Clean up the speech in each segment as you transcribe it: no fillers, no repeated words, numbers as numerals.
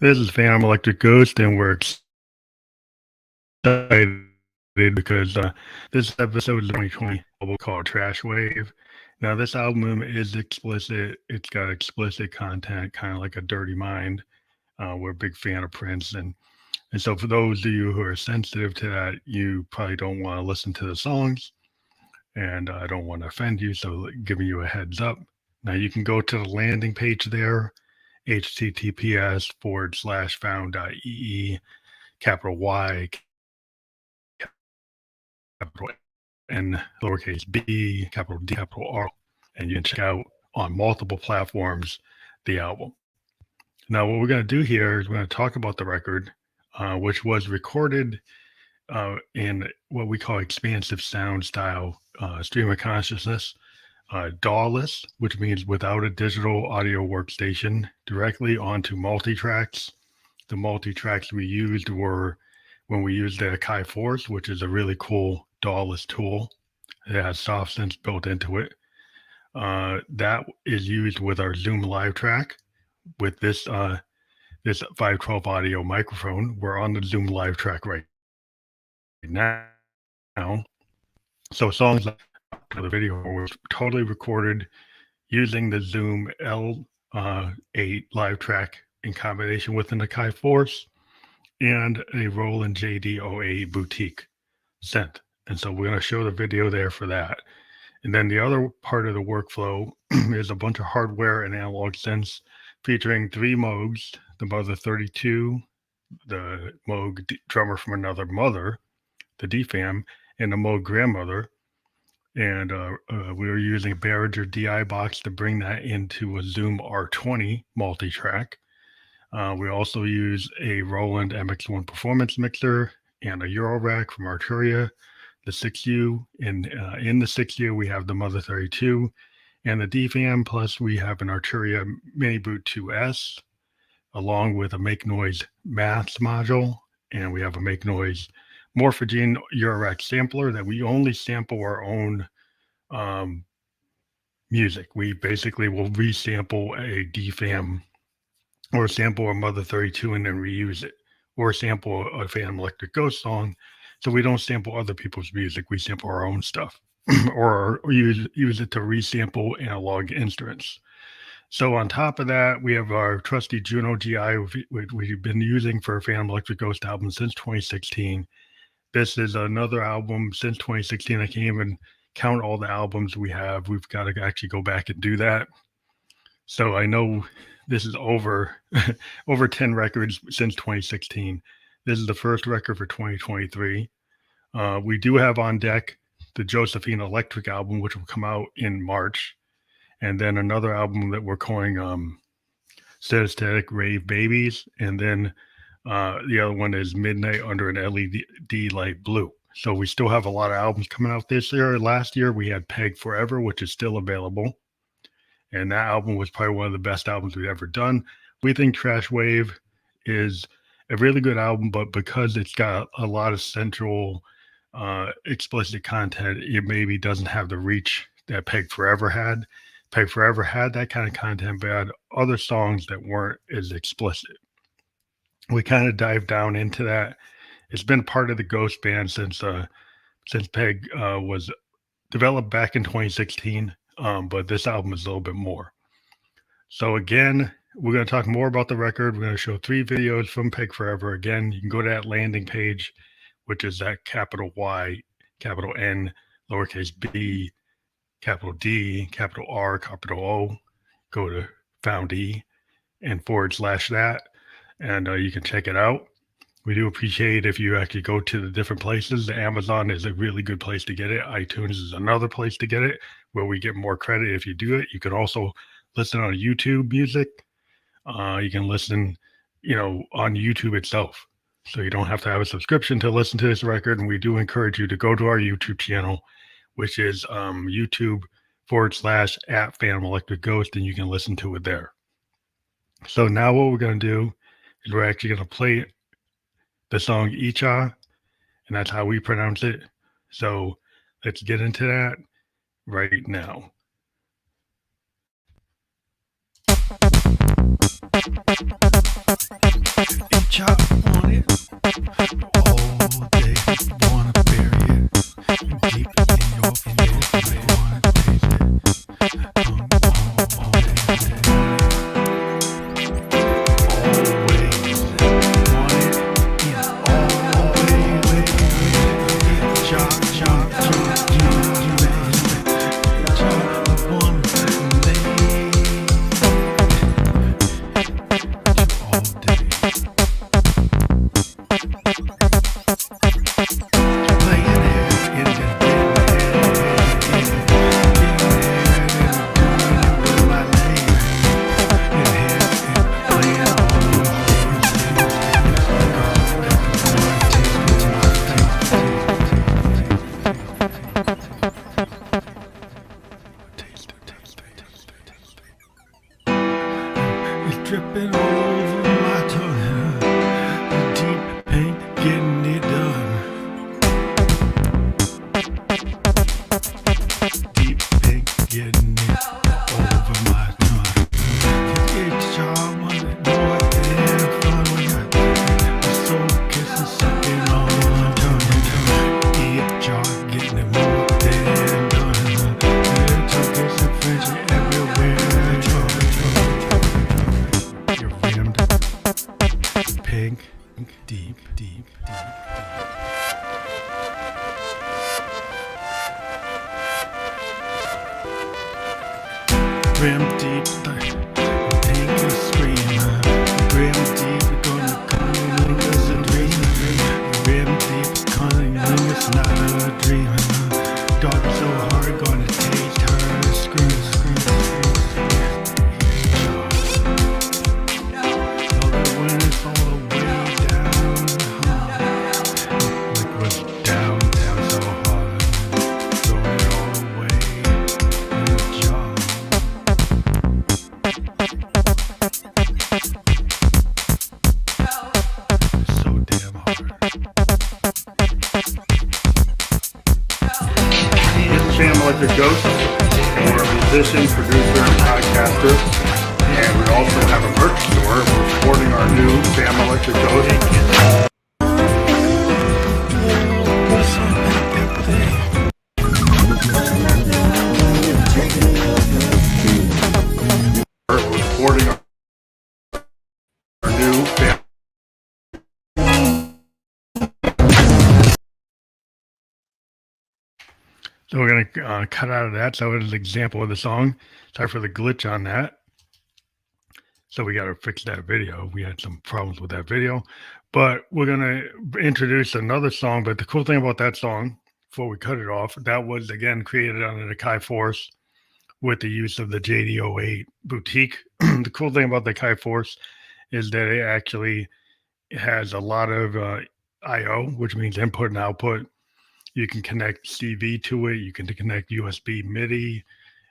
This is Phantom Electric Ghost, and we're excited because this episode is 2020 album called Trash Wave. Now, this album is explicit. It's got explicit content, kind of like a Dirty Mind. We're a big fan of Prince, and so for those of you who are sensitive to that, you probably don't want to listen to the songs, and I don't want to offend you, so giving you a heads up. Now, you can go to the landing page there, https://found.ee, capital Y, capital N, lowercase b, capital D, capital R, and you can check out on multiple platforms the album. Now, what we're going to do here is we're going to talk about the record, which was recorded in what we call expansive sound style stream of consciousness, DAWless, which means without a digital audio workstation, directly onto multi-tracks. The multi-tracks we used were when we used the Akai Force, which is a really cool DAWless tool. It has soft synths built into it. That is used with our Zoom live track with this 512 audio microphone. We're on the Zoom live track right now. So songs like the video were totally recorded using the Zoom L8 live track in combination with an Akai Force and a Roland JD-08 boutique synth. And so we're going to show the video there for that. And then the other part of the workflow is a bunch of hardware and analog synths featuring 3 Moogs, the Mother 32, the Moog drummer from another mother, the DFAM, and the Moog Grandmother. And we were using a Behringer DI box to bring that into a Zoom R20 multi-track. We also use a Roland MX1 performance mixer and a Euro rack from Arturia, the 6U. And in the 6U, we have the Mother 32 and the DFAM, plus we have an Arturia Mini Boot 2S, along with a Make Noise Maths module. And we have a Make Noise Morphagene Eurorack sampler that we only sample our own music. We basically will resample a DFAM or sample a Mother 32 and then reuse it, or sample a Phantom Electric Ghost song. So we don't sample other people's music. We sample our own stuff or use it to resample analog instruments. So on top of that, we have our trusty Juno Gi, we've been using for Phantom Electric Ghost album since 2016. This is another album since 2016. I can't even count all the albums we have. We've got to actually go back and do that. So I know this is over 10 records since 2016. This is the first record for 2023. We do have on deck the Josephine Electric album, which will come out in March. And then another album that we're calling Synesthetic Rave Babies. And then the other one is Midnight Under an LED Light Blue. So we still have a lot of albums coming out this year. Last year we had Peg Forever, which is still available. And that album was probably one of the best albums we've ever done. We think Trash Wave is a really good album, but because it's got a lot of central explicit content, it maybe doesn't have the reach that Peg Forever had. Peg Forever had that kind of content, but had other songs that weren't as explicit. We kind of dived down into that. It's been part of the Ghost band since Peg was developed back in 2016, but this album is a little bit more. So again, we're going to talk more about the record. We're going to show 3 videos from Peg Forever. Again, you can go to that landing page, which is that capital Y, capital N, lowercase b, capital D, capital R, capital O. Go to found E and / that, and you can check it out. We do appreciate if you actually go to the different places. Amazon is a really good place to get it. iTunes is another place to get it, where we get more credit if you do it. You can also listen on YouTube Music. You can listen, on YouTube itself. So you don't have to have a subscription to listen to this record. And we do encourage you to go to our YouTube channel, which is YouTube / Phantom Electric Ghost, and you can listen to it there. So now what we're going to do is we're actually going to play the song Icha, and that's how we pronounce it. So let's get into that right now. dripping over my tongue. Deep pain, getting it done. Deep pain, getting it over my tongue. It's job on it, more than fun. We got the soul kissing, sucking on my tongue. Eat jar, getting it more than done. Little kissing, friendship everywhere. You're rammed. Pink, deep, deep, deep, deep. Rim deep, pink is screaming. Rim deep, gonna cunning as a dream. Rim deep, cunning it's not a dream. Dark so hard, gonna taste her scream, scream, scream. All the wind is all the way down, like what's down, down so hard. Throwing it all away in the jaw. So damn hard. It's Sam Electric Ghost, and we're a musician, producer, and podcaster. And we also have a merch store. We're supporting our new Sam Electric Ghost. We're supporting our new Sam. So we're going to cut out of that. So it is an example of the song. Sorry for the glitch on that. So we got to fix that video. We had some problems with that video. But we're going to introduce another song. But the cool thing about that song, before we cut it off, that was, again, created on the Akai Force with the use of the JD-08 boutique. The cool thing about the Akai Force is that it actually has a lot of I/O, which means input and output. You can connect CV to it. You can connect USB MIDI,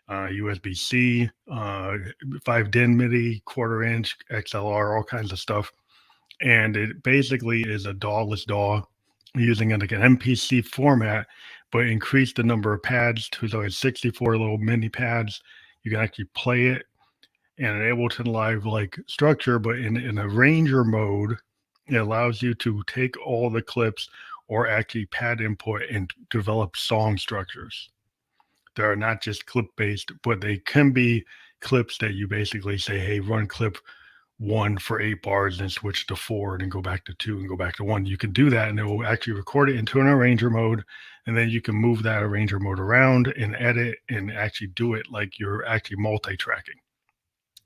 USB-C, 5-DIN MIDI, quarter-inch, XLR, all kinds of stuff. And it basically is a DAWless DAW using like an MPC format, but increase the number of pads to so it's 64 little mini pads. You can actually play it and Ableton Live like structure, but in a Ranger mode, it allows you to take all the clips or actually pad input and develop song structures. They are not just clip-based, but they can be clips that you basically say, hey, run clip 1 for 8 bars and switch to 4 and then go back to 2 and go back to 1. You can do that and it will actually record it into an arranger mode, and then you can move that arranger mode around and edit and actually do it like you're actually multi-tracking.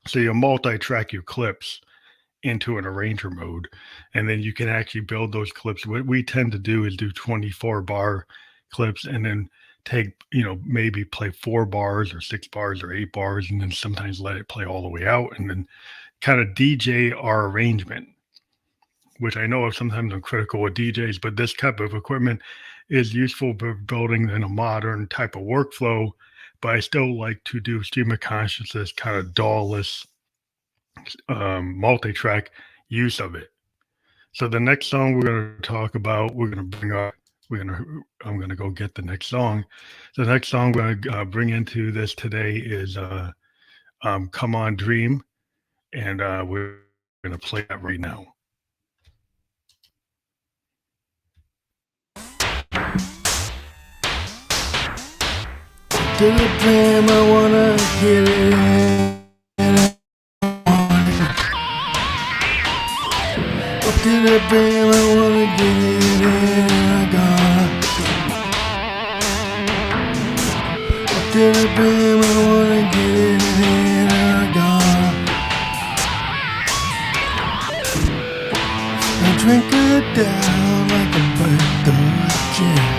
So you multi-track your clips into an arranger mode, and then you can actually build those clips. What we tend to do is do 24 bar clips and then take, maybe play 4 bars or 6 bars or 8 bars, and then sometimes let it play all the way out and then kind of DJ our arrangement, which I know sometimes I'm critical of DJs, but this type of equipment is useful for building in a modern type of workflow. But I still like to do stream of consciousness kind of DAWless multi-track use of it. So the next song we're going to talk about, I'm going to go get the next song. The next song we're going to bring into this today is Come On Dream, and we're going to play that right now. To the dream, I wanna get it in. Up to the dream, I wanna get it in. I got. Up to the dream, I wanna get it in. I got. I drink it down like a bird of gin.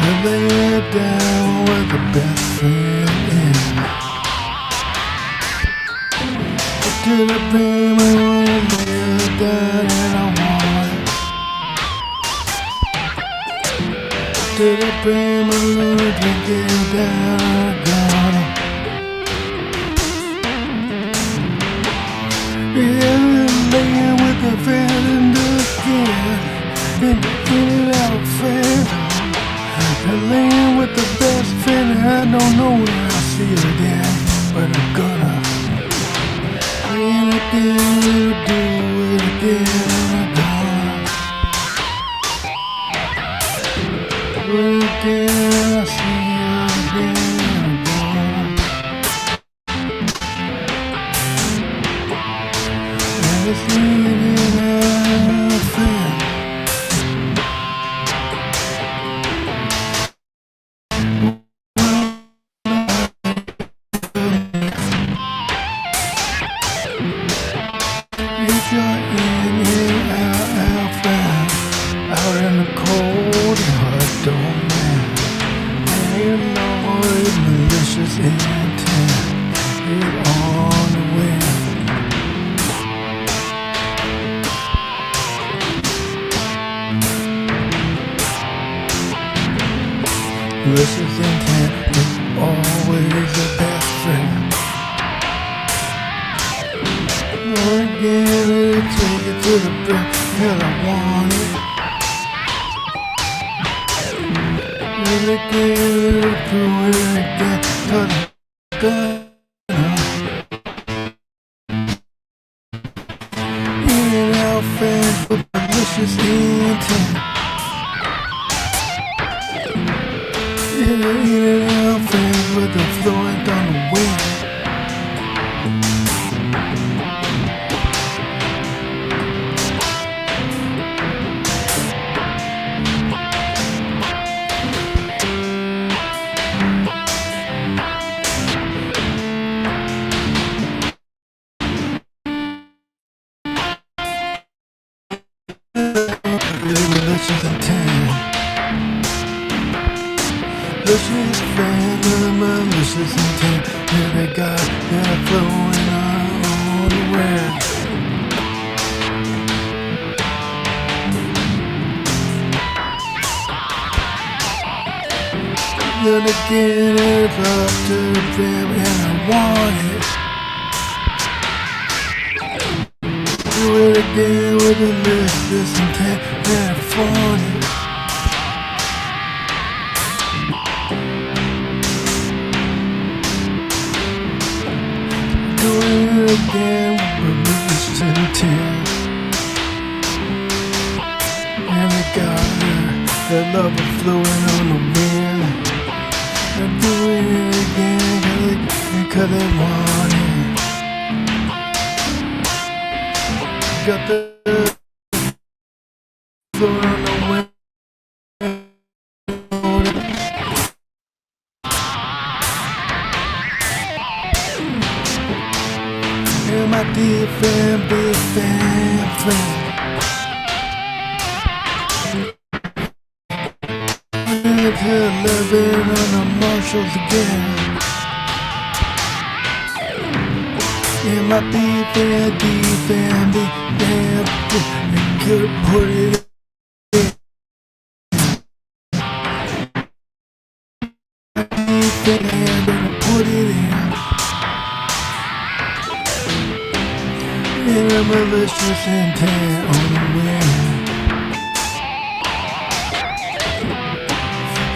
I lay it down with the best friend in. Up to the beam, I wanna lay it down and I want. Up to the beam, I wanna drink it down, I got. in and out fan. And laying with the best friend, and I don't know when I'll see you again, but I'm gonna play it again, do it again, I'm gonna do it again, I'll see you again, I'm gonna and it's leaving out fan. If you're in here, out fan, out in the cold, your heart don't mend. And you know it's malicious intent, it on the wind. Malicious intent is always the best friend. Again, it'll take it to the brim, till I want it. And again, it'll do it again, till I'm done. In and out fans with malicious intent. In and out fans with the fluent on the wind. Malicious intent. Malicious fan, malicious intent. Yeah, they got that flowing on the wind. Then again, it's up to them, and I want it. Do it again with a malicious intent, and I flaunt it. Do it again with malicious intent. And they got that love is flowing on the wind. And do it again, cause they want it. Got the flowing on the wind. And my DFAM, big fan friend. Until 11 on the Marshalls again. Yeah, my DFAM, you could put it in. DFAM, gonna put it in. And a malicious intent on the wind.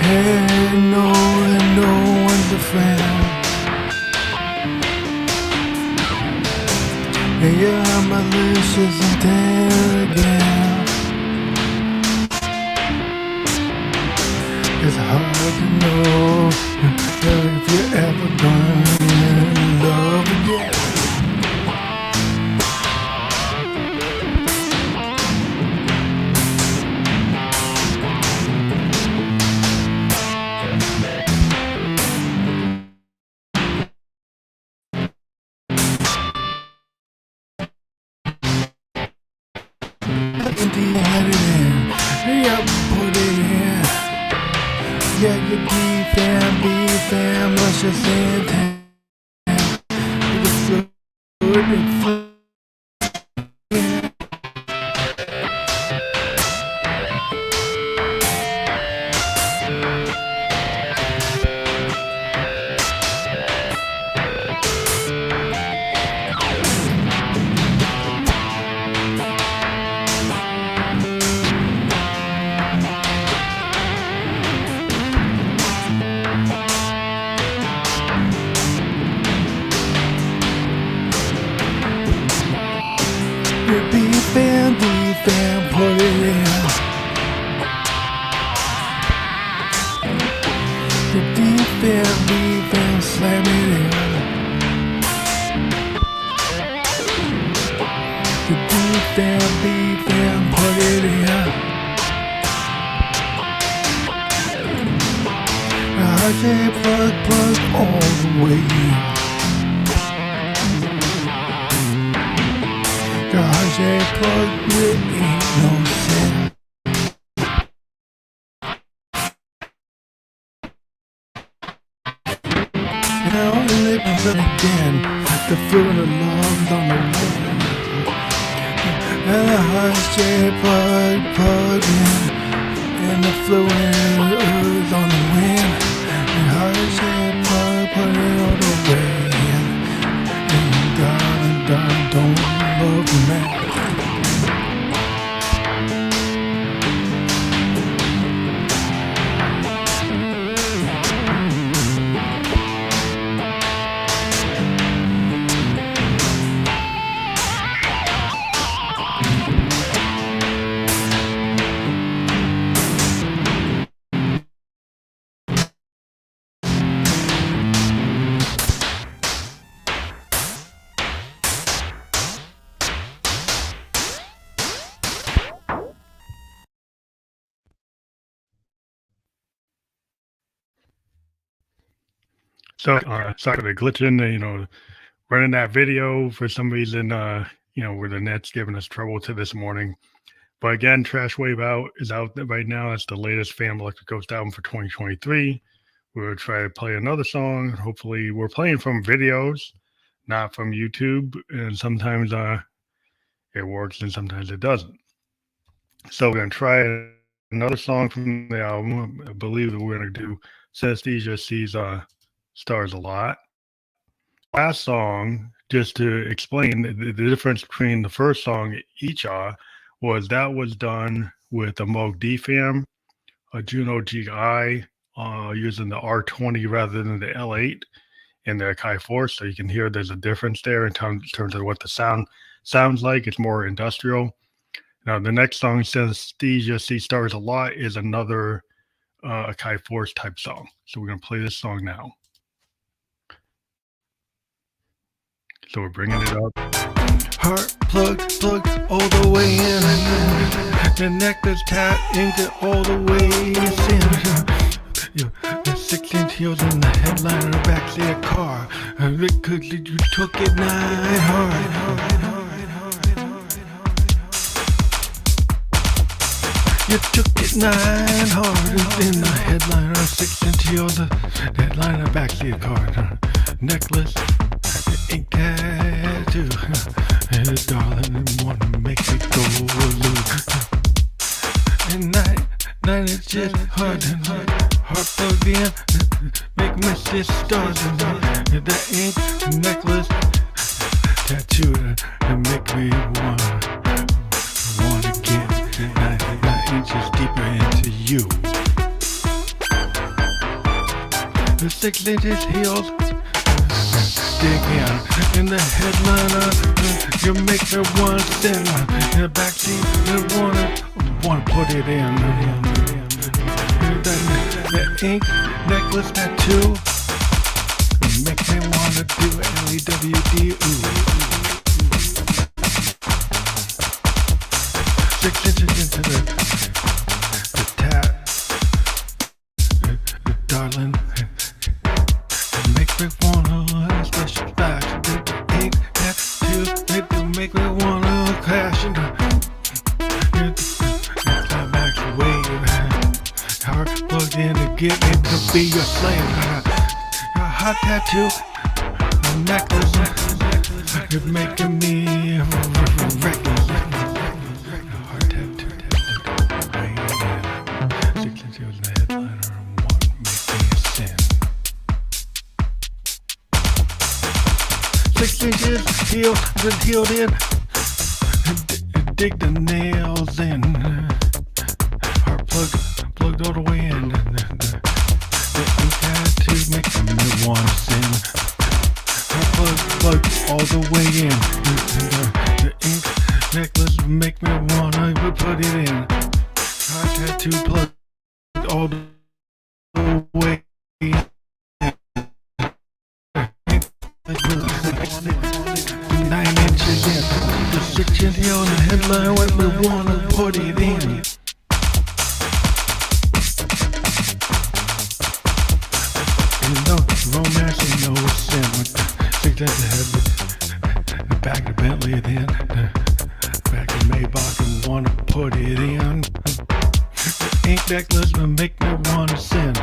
And no one's a friend. Yeah, I'm malicious intent again. It's hard to know if you're ever gonna love again. Yeah, put it in. Yeah, you DFAM, malicious intent. It's fluid, it's fluid. DFAM, put it in. The DFAM, slam it in. The DFAM, put it in. I say plug all the way in. I say plug, it ain't no sin. Now I live again, the feeling of love on the wind. And I say plug in, and the flowing earth on the wind. And I say plug, put it all the way in. And darling, don't love me. So, sorry for glitching, running that video for some reason, where the net's giving us trouble to this morning. But again, Trash Wave is out right now. That's the latest Fam Electric Ghost album for 2023. We'll try to play another song. Hopefully, we're playing from videos, not from YouTube. And sometimes it works and sometimes it doesn't. So we're going to try another song from the album. I believe that we're going to do Synesthesia Sees Stars a Lot. Last song, just to explain the difference between the first song, Icha, was done with a Moog DFAM, a Juno Gi, using the R20 rather than the L8 and the Akai Force. So you can hear there's a difference there in terms of what the sound sounds like. It's more industrial. Now, the next song, Synesthesia Sees Stars a Lot, is another Akai Force type song. So we're going to play this song now. So we're bringing it up. Heart plug all the way in. The necklace tap inked it all the way in. The 6-inch heels in the headliner backseat car. Because you took it 9 hard. You took it 9 hard in the headliner, 6-inch heels, the headliner backseat car. Necklace. Ink tattoo, darling, wanna make it go loose. And night is just hard plugged in, make me see stars in the ink necklace tattoo and make me wanna get 9 inches deeper into you. The 6 inches heels. Dig in the headliner, you make her one sin. In the backseat, you wanna put it in. The ink necklace tattoo make me wanna do LEWD. 6 inches into the tap, darling. Make me wanna special facts. The ink tattoo make me wanna crash into climax wave. Heart plugged in to get me to be your slave. A hot tattoo, a necklace, you're making me reckless. Heart tattoo, 6 inches in the headliner, one make me a sin. 6 inches healed in. Dig the nails in. Heart plugged all the way in. The ink tattoo makes me want to sin. Heart plugged all the way in. The ink necklace make me wanna put it in. Heart tattoo plug all the way. 9 inches in. The 6 inch here on the headline when we wanna put it in. You know, romance ain't no sin. Six at the head, back to Bentley then. Back to Maybach and wanna put it in. Ink necklace will make me wanna sin.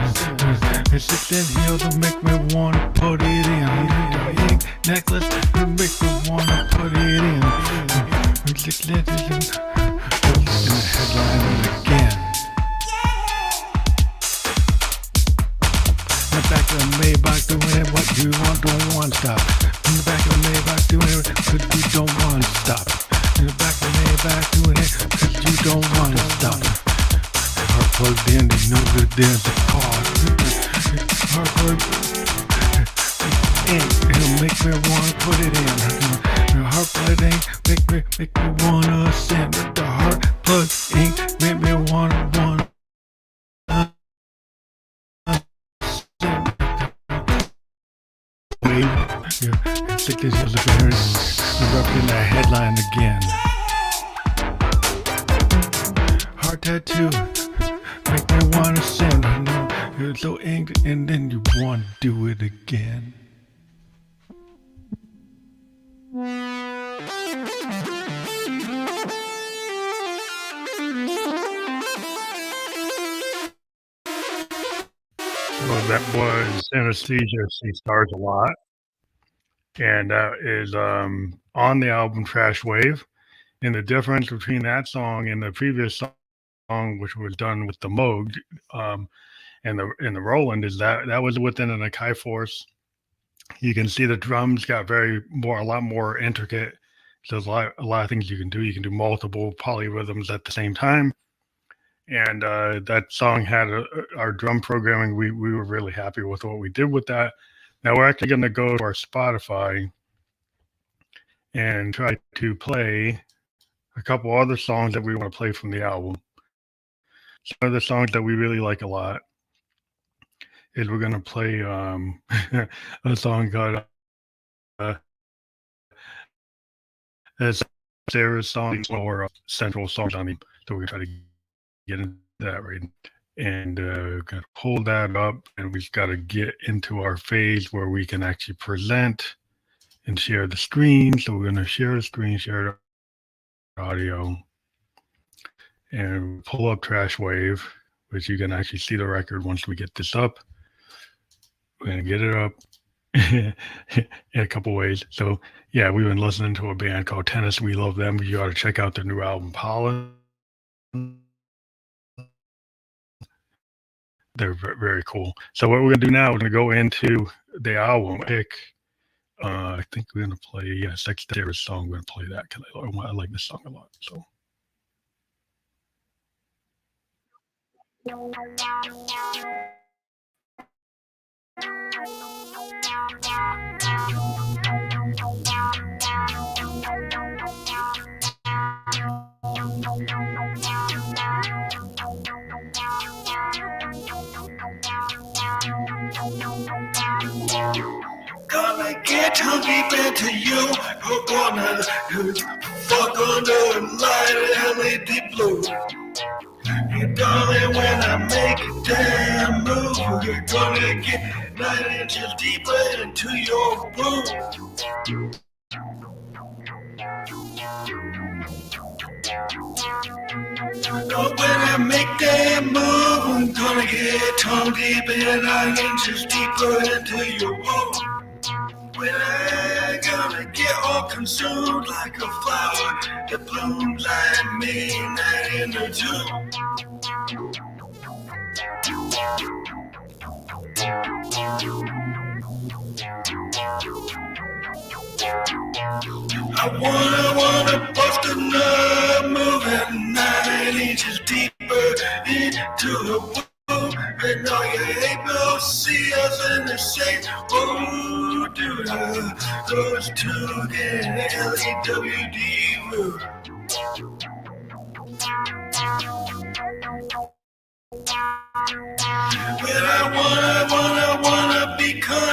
The 6 inch heel to make me wanna put it in. Ink necklace will make me wanna put it in. 6 inches in the headline again. In the back of the Maybach doing it, what you want, don't want stop. In the back of the Maybach doing it, cause you don't want stop. In the back of the Maybach doing it, cause you don't want stop. Heart plugged in, there's no good, there's a car. Heart plugged in, it'll make me wanna put it in. The heart plugged in, make me wanna send. The heart plugged in, make me wanna wave. Yeah, it's like this was a very erupting that headline again. Heart tattoo, make me wanna send. I know you're so angry, and then you wanna do it again. Well, that was Anesthesia She Stars a Lot. And that is on the album Trash Wave. And the difference between that song and the previous song, which was done with the Moog and the Roland, is that was within an Akai Force. You can see the drums got a lot more intricate. So there's a lot of things you can do. You can do multiple polyrhythms at the same time. And that song had our drum programming. We were really happy with what we did with that. Now we're actually going to go to our Spotify and try to play a couple other songs that we want to play from the album. Some of the songs that we really like a lot is we're going to play a song called Sarah's Song or Central Songs on it. So we're going to try to get into that right. And got to pull that up, and we've got to get into our phase where we can actually present and share the screen. So we're going to share the screen, share the audio, and pull up Trash Wave, which you can actually see the record once we get this up. We're going to get it up in a couple ways. So yeah, we've been listening to a band called Tennis. We love them. You ought to check out their new album, Pollen. They're very cool. So what we're going to do now, we're going to go into the album. I think we're going to play, Sex Sarah's song. We're going to play that because I like this song a lot. So. Gonna get too deep into you. You're gonna fuck under a light LED blue. You darling, when I make a damn move, you're gonna get 9 inches deeper into your womb. Oh, when I make that move, I'm gonna get tongue deep and 9 inches deeper into your womb. When I gonna get all consumed like a flower that blooms like me, night in the June. I wanna bust a nut, moving 9 inches deeper into the womb. And all you able to see us in the same. Oh, dude, those two get LEWD rule.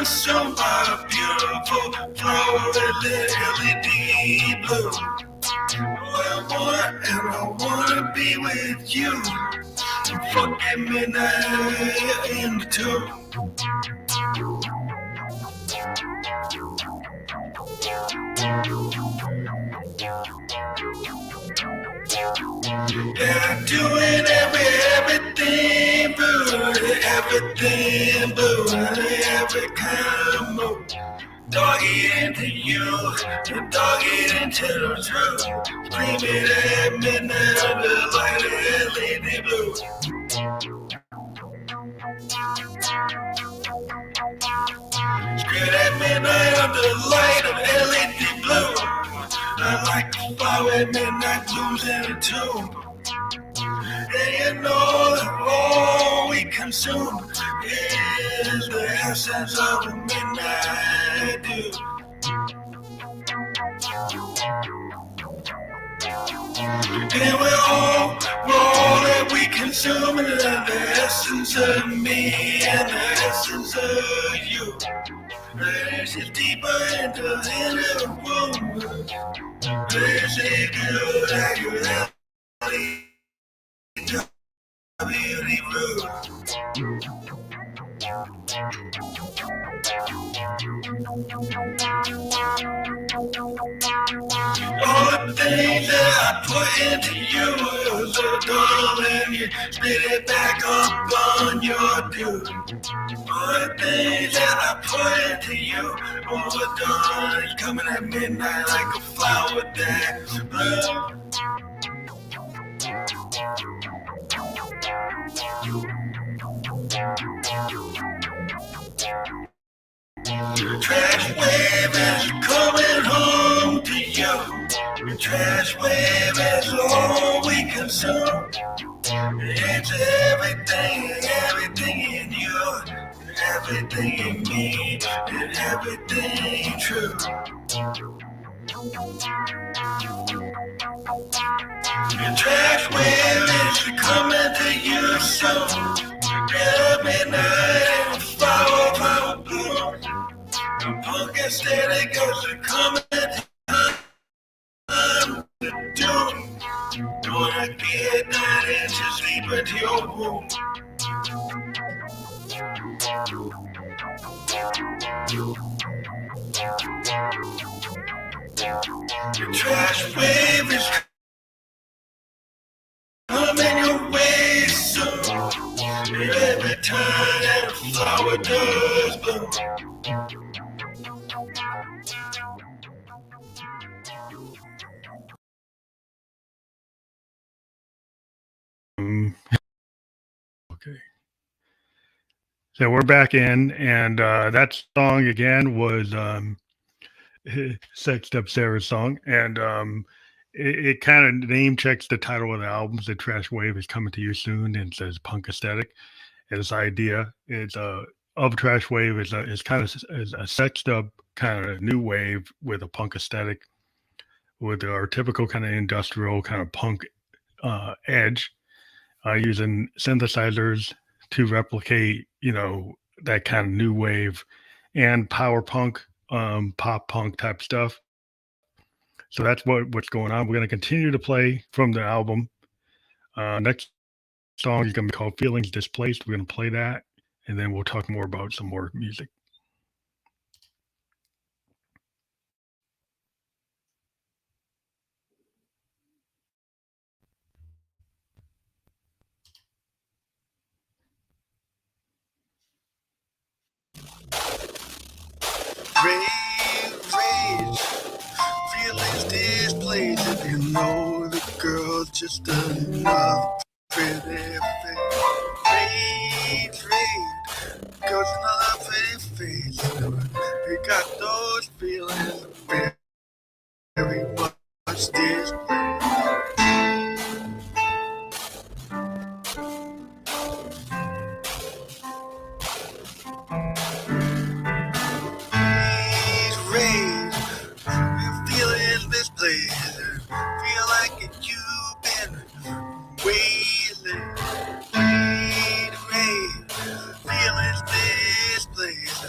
consumed by a beautiful fluorescent LED blue. I wanna be with you. Fucking midnight in the tube. Yeah, doing everything blue, every kind of move. Dog eat into you, dog eat into the truth. Screaming at midnight under the light of LED blue. Screaming at midnight under the light of LED blue. I like to follow at midnight blues in a tune. And you know that all we consume is the essence of the midnight dew. And we're all that we consume is the essence of me and the essence of you. This is deeper into the inner womb. This is good at your reality. Beauty blue. All the things that I put into you, so darling, you spit it back up on your dude. All the things that I put into you, oh darling, coming at midnight like a flower that's blue. Trash wave is coming home to you. Trash wave is all we consume. It's everything in you, everything in me, and everything true. Your trash wave is coming to you soon. Every night and flower bloom. The punk aesthetic is coming time to do. Gonna get 9 inches deep into your womb. Your trash wave is coming your way soon. Every time that a flower does bloom. Okay. So we're back in, and that song again was Sex Up Sarah's song, and it kind of name checks the title of the album. The Trash Wave is coming to you soon, and says punk aesthetic. And this idea is of Trash Wave is kind of a sexed up kind of new wave with a punk aesthetic, with our typical kind of industrial kind of punk edge, using synthesizers to replicate, that kind of new wave and power punk, pop punk type stuff. So that's what's going on. We're going to continue to play from the album. Next song is going to be called Feelings Displaced. We're going to play that, and then we'll talk more about some more music. Rage, feelings displaced, and you know the girl's just another pretty face. Rage, girl's another pretty face. We got those feelings very much displaced. Feel like you've been wailing, feelings displaced,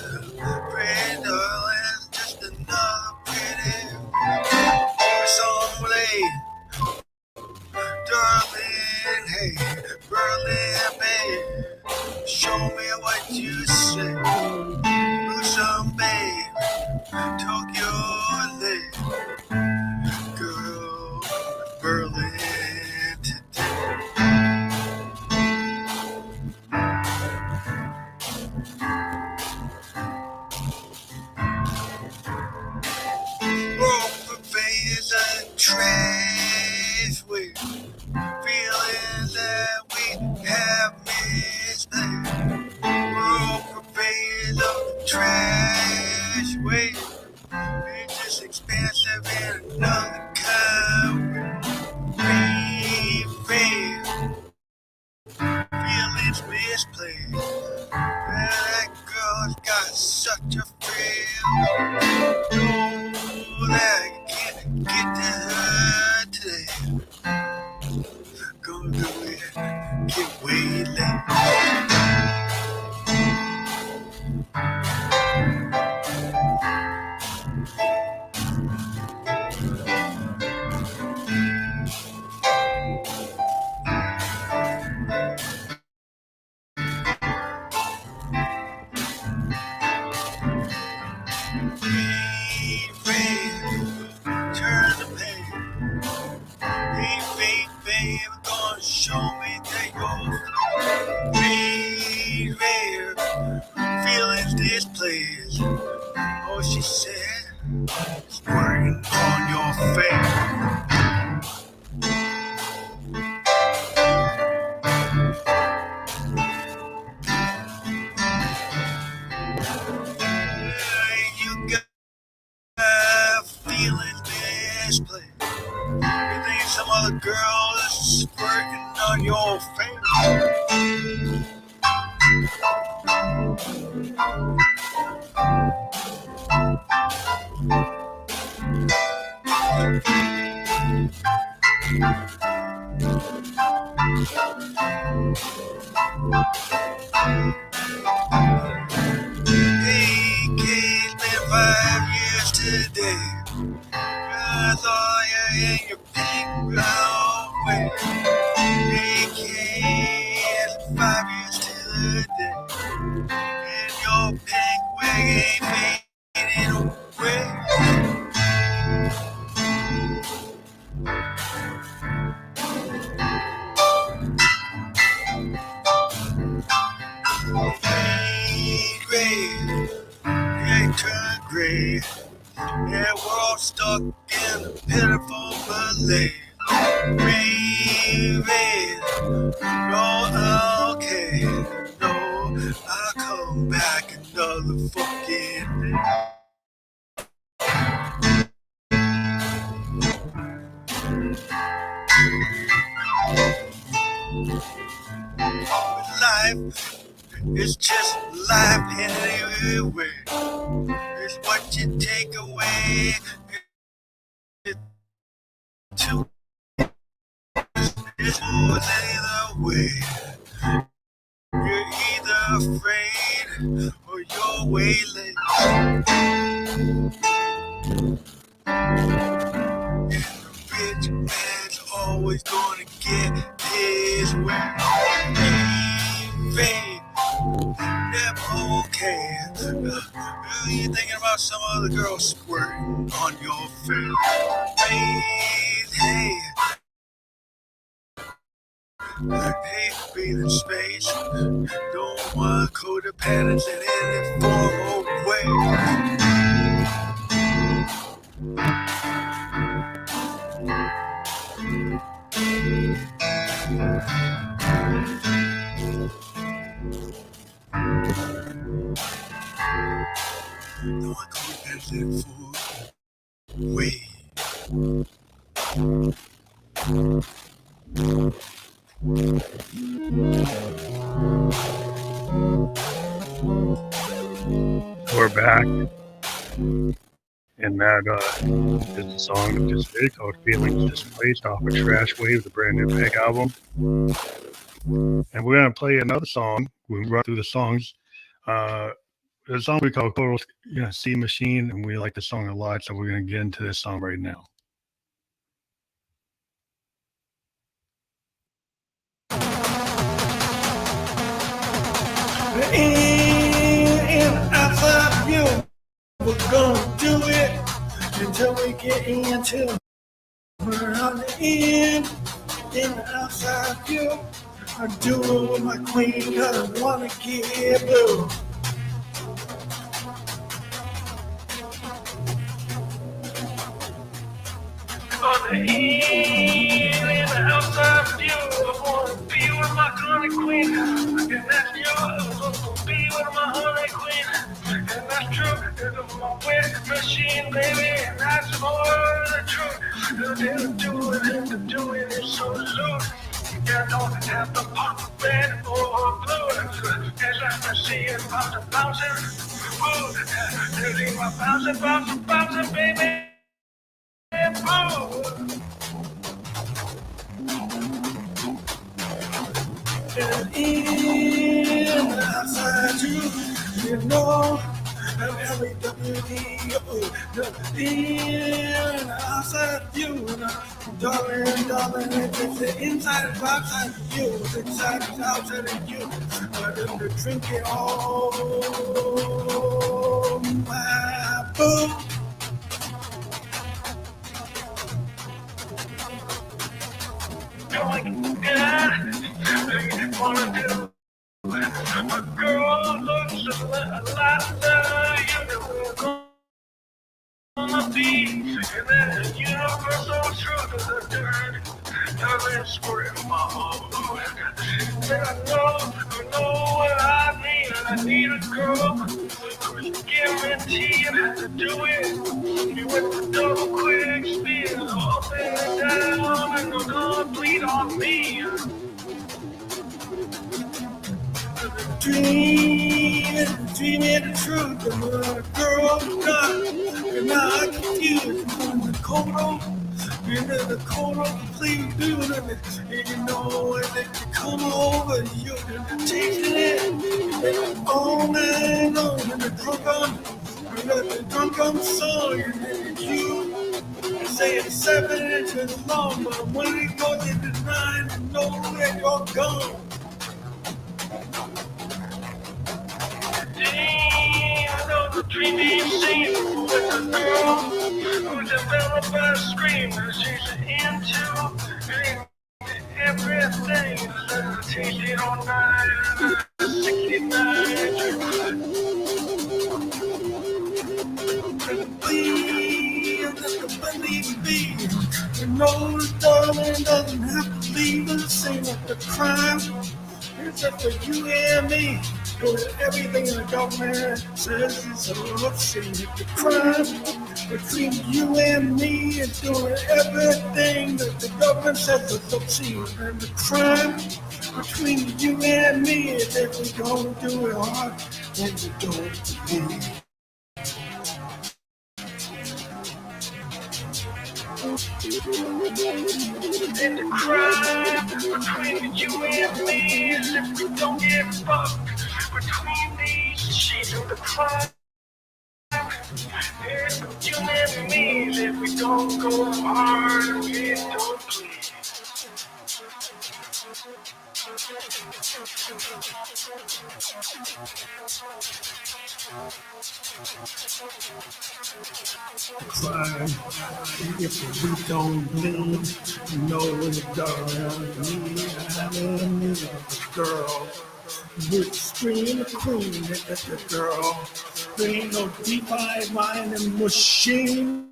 trash wave, feeling that we have misplaced. We're all prepared of the trash wave. It's just expensive in another kind. Feelings misplaced. That girl's got such a feel. Oh, that I can't get to her today. Gonna do it, get way late. Turn the page. Hey, babe, gonna show me that you're free. Feelings displaced. Oh, she said, squirting on your face. You got feelings misplaced. You think some other girl is squirting on your face? Hey, kid, been 5 years today. I saw you in your pink brown way. Hey, kid, 5 years to the day. And your pink wig ain't fading away. Turn gray. Yeah, we're all stuck in a pitiful malaise. Red, no, okay, no, I'll come back another fucking day. Life is just life anyway. It's what you take away. It's either way. You're either afraid or you're way late. And the rich man's always gonna get his way. Fade, never okay. You thinking about some other girl squirting on your face? Hey, hey, being in space. Don't want codependence in any form or way. No one codependence in any form or way. We're back, and that is a song that just did called Feelings Displaced off of Trash Wave, the brand new Peg album. And we're going to play another song. We'll run through the songs. There's a song we call Total Sea Machine, and we like the song a lot, so we're going to get into this song right now. In and outside view, we're gonna do it until we get into. We're on the in the outside view. I do it with my queen, cause I wanna get blue. On in the outside view. I wanna be with my honey queen, and that's you. I wanna be with my honey queen, and that's true. It's my wet machine, baby, and that's more than true. They're doing it so loose. You don't have to pop red or blue. As I can see it bouncing, ooh, there's my bouncing, baby. And in the outside you know, L-A-W-D-O, in the outside you, darling, it's the inside and outside of you, the inside and outside of you, but if you're drinking all my boo. Going good, wanna do. A girl looks a lot like you. Gonna be in that universal truth of the dirt. I've been squirting my whole and I know what I need. I need a girl who's guaranteed to do it. You with the double quick speed, up and down, and no complete on me. Dreaming the truth of a girl got, and I confused from the cold into the cold complete doing it. And you know when they come over, you can taste it. All night long, and the drunk song, and then you say it's 7 inches long, but when it goes into 9, you know that you're gone. I know the dreamy scene with the girl who developed a scream that she's into everything. Let her taste it all night. 69. Believe me, you know the darling doesn't have to leave the scene of the crime. It's up for you and me. Doing everything the government says is a love scene. The crime between you and me is doing everything that the government says is a love scene. And the crime between you and me is if we don't do it hard, then we don't believe. And the crime between you and me is if we don't get fucked between these sheets of the crime. And you and me is if we don't go hard, we don't please. Crime, if we don't bleed, you know it's me, girl. With scream queen, that's the girl. There ain't no DeFi mining machine.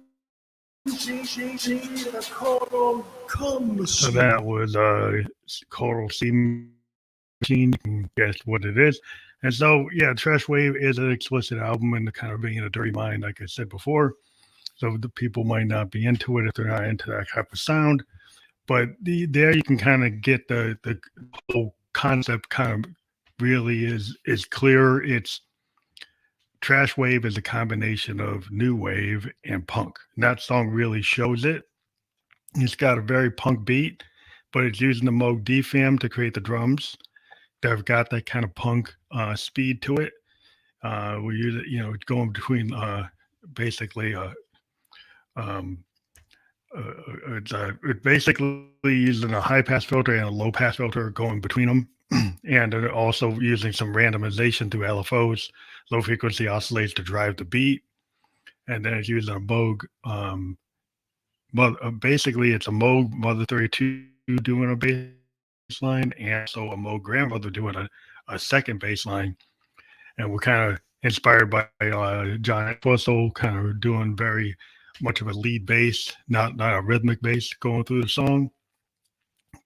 She, the coral come machine. So that was coral seam machine. You can guess what it is. And so, yeah, Trash Wave is an explicit album and kind of being a dirty mind, like I said before. So the people might not be into it if they're not into that type of sound. But there you can kind of get the whole concept kind of really is clear. It's Trash Wave is a combination of new wave and punk. And that song really shows it. It's got a very punk beat, but it's using the Moog DFAM to create the drums. They've got that kind of punk speed to it. We use it, you know, going between basically it's basically using a high pass filter and a low pass filter going between them. And also using some randomization through LFOs, low frequency oscillates to drive the beat. And then it's using a Moog, basically it's a Moog Mother 32 doing a bass line, and so a Moog Grandmother doing a second bass line. And we're kind of inspired by John Fussell, kind of doing very much of a lead bass, not a rhythmic bass going through the song.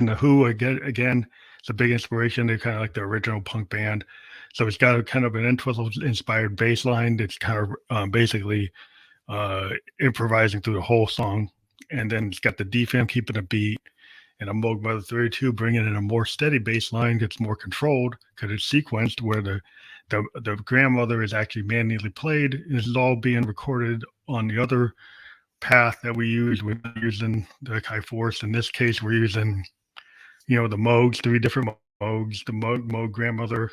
And the Who again, it's a big inspiration. They're kind of like the original punk band. So it's got a kind of an instrumental-inspired bass line that's kind of basically improvising through the whole song. And then it's got the DFAM keeping a beat, and a Moog Mother 32 bringing in a more steady bass line that's more controlled because it's sequenced where the grandmother is actually manually played. And this is all being recorded on the other path that we use. We're using the Akai Force. In this case, we're using, the Moogs, 3 different Moogs, the Moog Grandmother,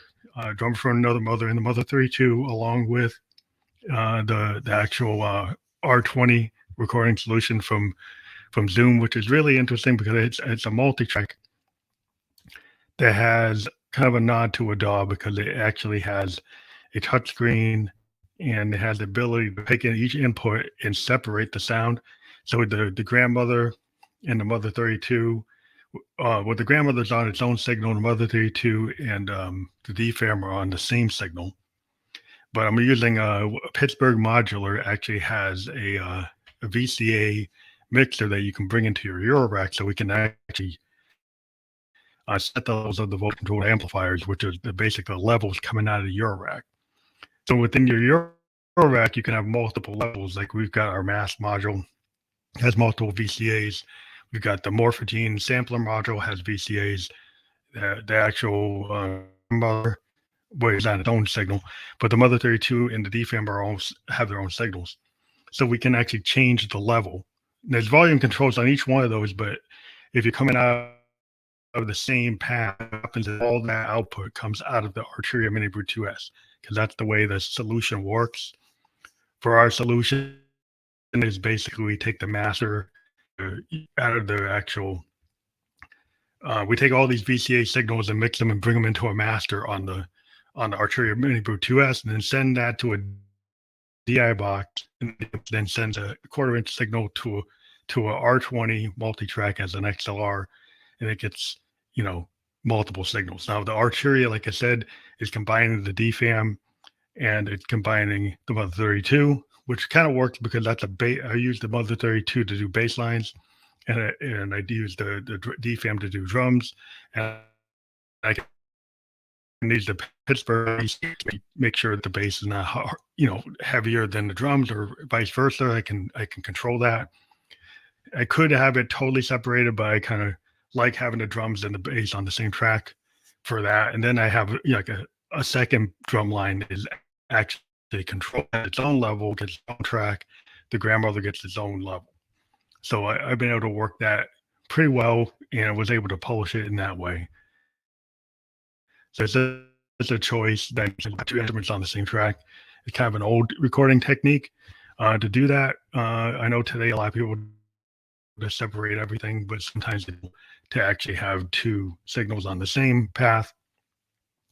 drummer for another mother, and the Mother 32, along with the actual R20 recording solution from Zoom, which is really interesting because it's a multi-track that has kind of a nod to a DAW because it actually has a touchscreen and it has the ability to take in each input and separate the sound. So the grandmother and the Mother 32, the grandmother's on its own signal, the Mother 32 and the DFAM are on the same signal. But I'm using a Pittsburgh Modular actually has a VCA mixer that you can bring into your Eurorack, so we can actually set the levels of the vocal controlled amplifiers, which is the basic levels coming out of the Eurorack. So within your Eurorack, you can have multiple levels. Like we've got our mass module has multiple VCAs. We've got the Morphagene sampler module has VCAs. The actual mother is on its own signal, but the Mother 32 and the DFAM have their own signals. So we can actually change the level. There's volume controls on each one of those, but if you're coming out of the same path, all that output comes out of the Arturia Mini Brute 2S, because that's the way the solution works. For our solution is basically we take the master out of the actual, we take all these VCA signals and mix them and bring them into a master on the Arturia Mini Brute 2S, and then send that to a DI box, and then sends a 1/4-inch signal to a R20 multi-track as an XLR, and it gets multiple signals. Now the Arturia, like I said, is combining the DFAM and it's combining the Mother 32, which kind of works because that's I use the Mother 32 to do bass lines, and I use the DFAM to do drums, and I need the Pittsburgh to make sure that the bass is not heavier than the drums or vice versa. I can control that. I could have it totally separated, but I kind of like having the drums and the bass on the same track for that. And then I have like a second drum line is actually controlled at its own level, gets its own track. The grandmother gets its own level. So I've been able to work that pretty well, and I was able to polish it in that way. So it's a choice that 2 instruments on the same track. It's kind of an old recording technique to do that. I know today a lot of people to separate everything, but sometimes to actually have 2 signals on the same path.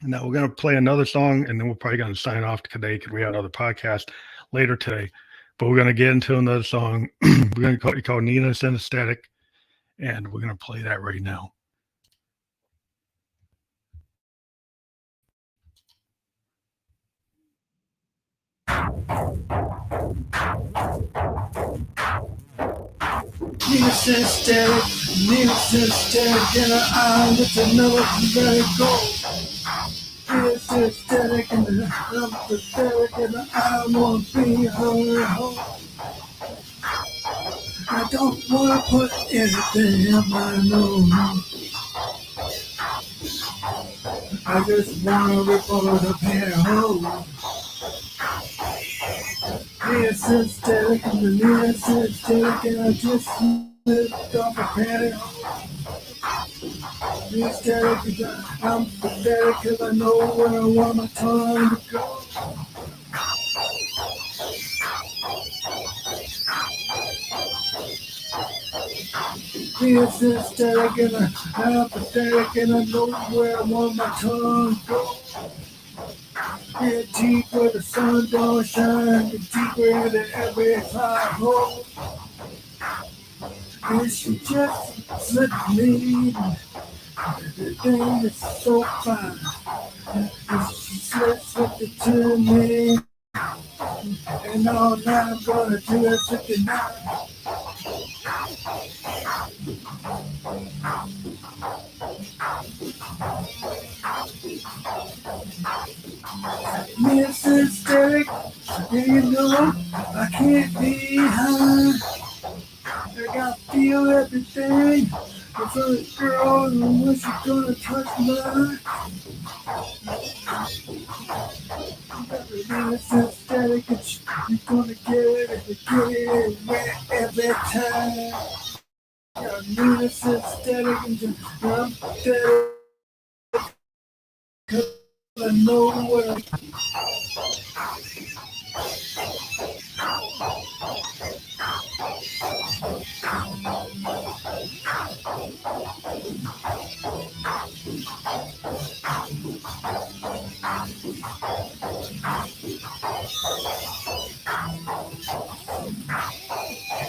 And now we're going to play another song, and then we're probably going to sign off today because we have another podcast later today. But we're going to get into another song. We're going to call Nina Synesthetic, and we're going to play that right now. Nina Synesthetic, and I'm with another let it go. Nina Synesthetic, and I'm pathetic, and I wanna be her home. I don't wanna put anything in my nose. I just wanna rip over the pantyhose. Nina Synesthetic, and the Nina Synesthetic, and I just lift off a pantyhose. Nina Synesthetic, I'm pathetic, cause I know where I want my tongue to go. Nina Synesthetic, and I'm pathetic, and I know where I want my tongue to go. Get deep where the sun don't shine, get deeper into every cloud hole. And she just slipped me, the thing is so fine. And she slipped it to me, And all night I'm gonna do it 59. Miss Hysteric, and you know I can't be high. I got to feel everything. The first girl, and when she's gonna touch mine. Miss Hysteric, and you're gonna get it wet every time. Got Miss Hysteric, and I'm dead. I know what I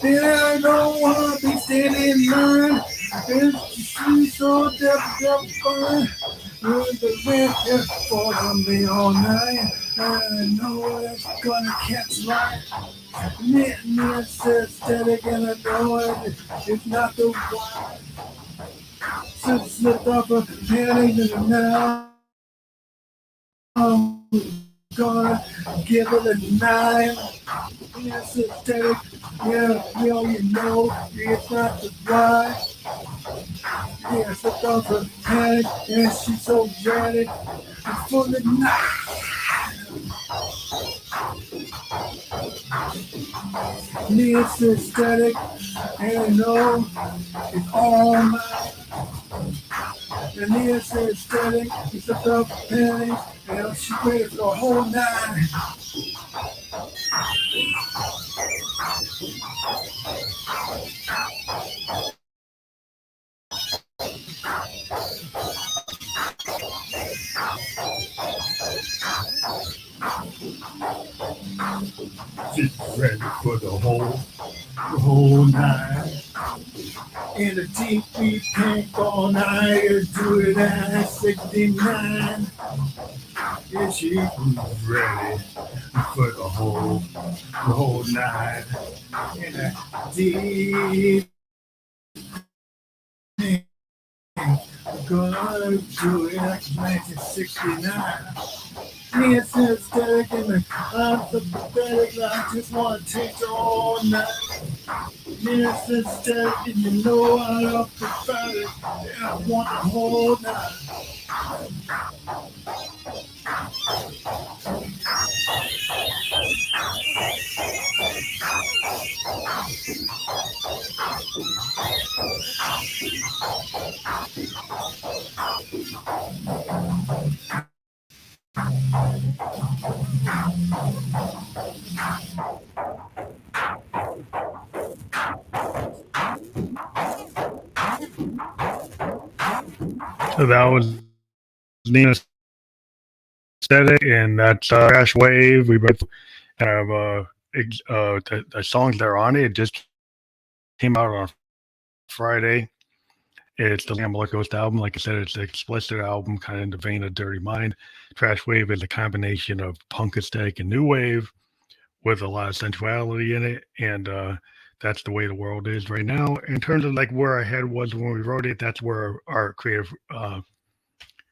and I don't wanna be standing in line. She's so damn fine. With the wind just following me all night. I know it's gonna catch light. Me says static, and I know it's not the one. Since slipped off a panic, and now I'm gonna give it a 9. Yes, it's static. Yeah, you know it's not the one. Yeah, slipped off a panic, and she's so dreaded. For the night. Me, it's aesthetic, and I know it's all mine. And me, it's aesthetic, it's about pennies, and she's ready for the whole night. She's ready for the whole night. In a deep beat pink all night, do it at 69. Yeah, she's ready for the whole night. In a deep pink, gonna do it like 1969. Me, it's aesthetic, and I'm so pathetic, I just wanna take her all night. Me, it's aesthetic, and you know I love pathetic, and I want the whole night. So that was Nina's aesthetic, and that's Crash Wave. We both have the songs that are on it. It just came out on Friday. It's the Lamb Ghost album. Like I said, it's the explicit album, kind of in the vein of Dirty Mind. Trash Wave is a combination of punk aesthetic and new wave with a lot of sensuality in it. And that's the way the world is right now. In terms of like where our head was when we wrote it, that's where our creative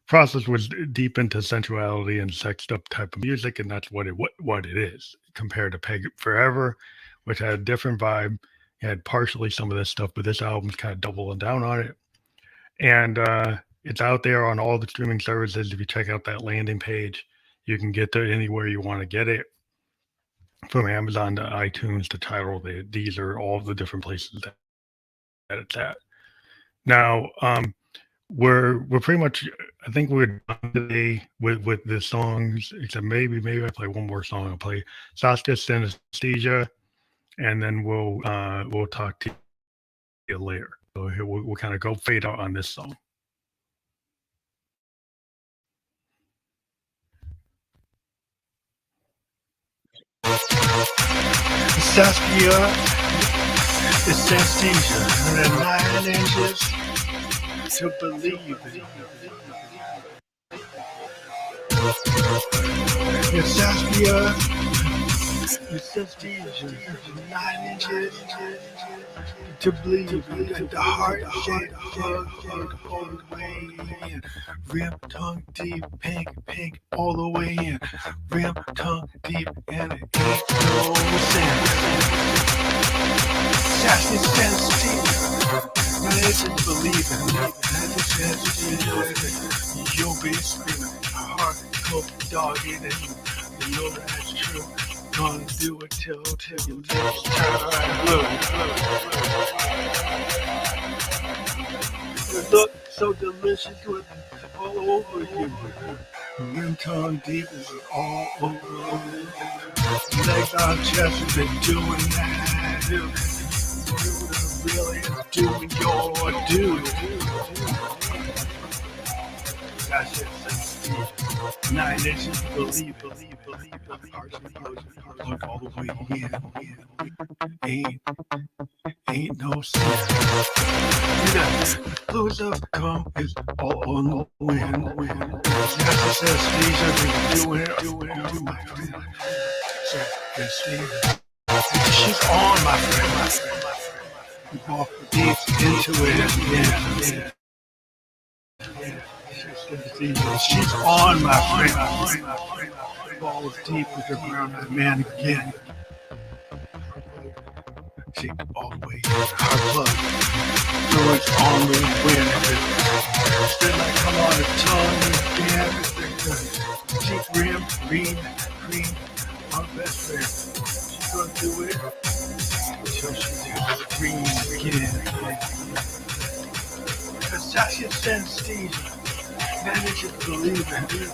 process was deep into sensuality and sexed up type of music. And that's what it is compared to Peg Forever, which had a different vibe. It had partially some of this stuff, but this album's kind of doubling down on it. And it's out there on all the streaming services. If you check out that landing page, you can get to anywhere you want to get it, from Amazon to iTunes to Tidal. These are all the different places that it's at. Now, we're pretty much, I think we're done today with the songs, except maybe I play one more song. I'll play Saska's Synesthesia, and then we'll talk to you later. So here we'll kind of go fade out on this song. Saskia is synesthesia, and 9 inches to believe it. It's Saskia anesthesia, 9 inches to bleed. Let the heart shake, hug all the way in. Rim tongue deep, pink all the way in. Rim tongue deep, and it ain't no sense. Sassy sensitive. Now it's just believing. You'll be screaming. Heart cold dog in it. You know that's true. Gonna do it till your lips turn blue. You look so delicious with all over you. Rim tongue deep is all over you. Legs on chest, you've been doing that. You really doing your due. That's it, Steve. 9 inches, believe. Look all the way in. Ain't no sense. Blues of come is all on the wind. Yes, says Steve, I've been doing it, my friend. So, yes, Steve. She's on, my friend. We walk deep into it, yeah. She's on, my friend. Balls deep with her brown eyed man again. She all the way hard plug. So it's on the wind. Still like come on the tongue again. Cheek rim, green, our best friend. She's gonna do it until she does green again. Cause that's your sense, Steve. Man, it's just believing.